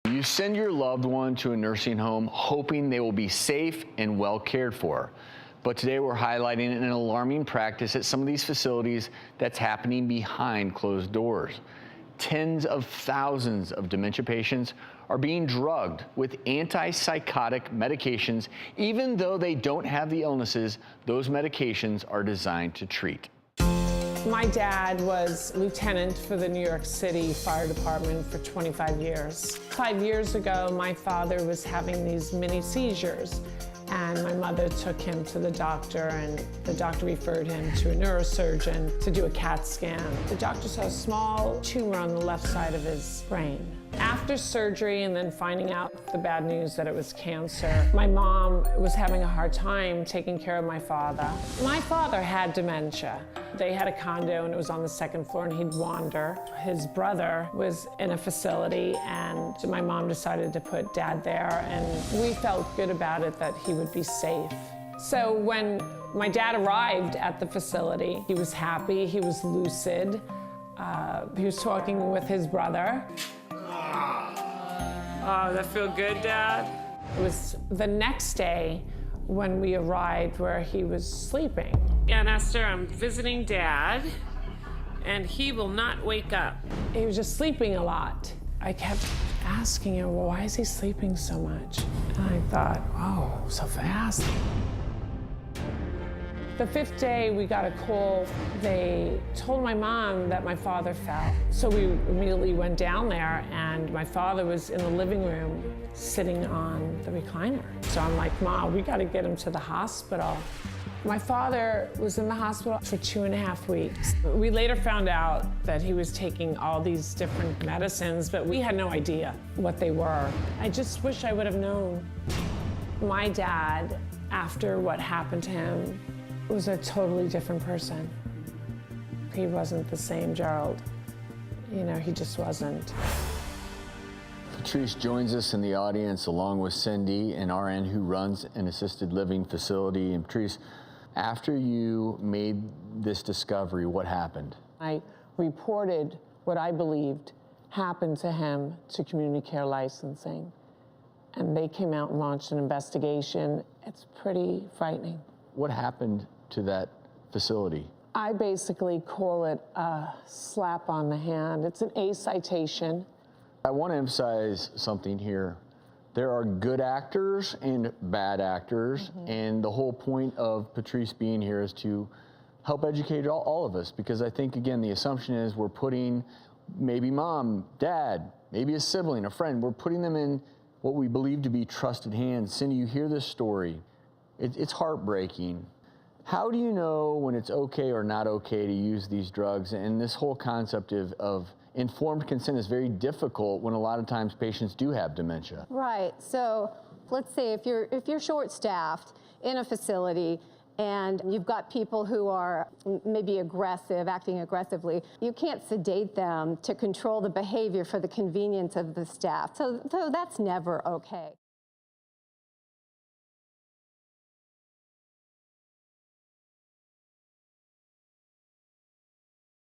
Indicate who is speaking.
Speaker 1: You send your loved one to a nursing home hoping they will be safe and well cared for. But today we're highlighting an alarming practice at some of these facilities that's happening behind closed doors. Tens of thousands of dementia patients are being drugged with antipsychotic medications, even though they don't have the illnesses those medications are designed to treat.
Speaker 2: My dad was lieutenant for the New York City Fire Department for 25 years. 5 years ago, my father was having these mini seizures, and my mother took him to the doctor, and the doctor referred him to a neurosurgeon to do a CAT scan. The doctor saw a small tumor on the left side of his brain. After surgery and then finding out the bad news that it was cancer, my mom was having a hard time taking care of my father. My father had dementia. They had a condo and it was on the second floor and he'd wander. His brother was in a facility and my mom decided to put Dad there, and we felt good about it that he would be safe. So when my dad arrived at the facility, he was happy, he was lucid, he was talking with his brother.
Speaker 3: Oh, that feel good, Dad?
Speaker 2: It was the next day when we arrived where he was sleeping.
Speaker 3: And Esther, I'm visiting Dad, and he will not wake up.
Speaker 2: He was just sleeping a lot. I kept asking him, well, why is he sleeping so much? And I thought, oh, so fast. The fifth day, we got a call. They told my mom that my father fell. So we immediately went down there, and my father was in the living room sitting on the recliner. So I'm like, Mom, we got to get him to the hospital. My father was in the hospital for 2.5 weeks. We later found out that he was taking all these different medicines, but we had no idea what they were. I just wish I would have known. My dad, after what happened to him, was a totally different person. He wasn't the same Gerald. You know, he just wasn't.
Speaker 1: Patrice joins us in the audience along with Cindy, an RN who runs an assisted living facility. And Patrice, after you made this discovery, what happened?
Speaker 2: I reported what I believed happened to him to community care licensing. And they came out and launched an investigation. It's pretty frightening.
Speaker 1: What happened to that facility?
Speaker 2: I basically call it a slap on the hand. It's an A citation.
Speaker 1: I want to emphasize something here. There are good actors and bad actors, and the whole point of Patrice being here is to help educate all of us, because I think, again, the assumption is we're putting maybe mom, dad, maybe a sibling, a friend, we're putting them in what we believe to be trusted hands. Cindy, you hear this story. It's heartbreaking. How do you know when it's okay or not okay to use these drugs? And this whole concept of informed consent is very difficult when a lot of times patients do have dementia.
Speaker 4: Right. So let's say if you're short-staffed in a facility and you've got people who are maybe aggressive, acting aggressively, you can't sedate them to control the behavior for the convenience of the staff. So that's never okay.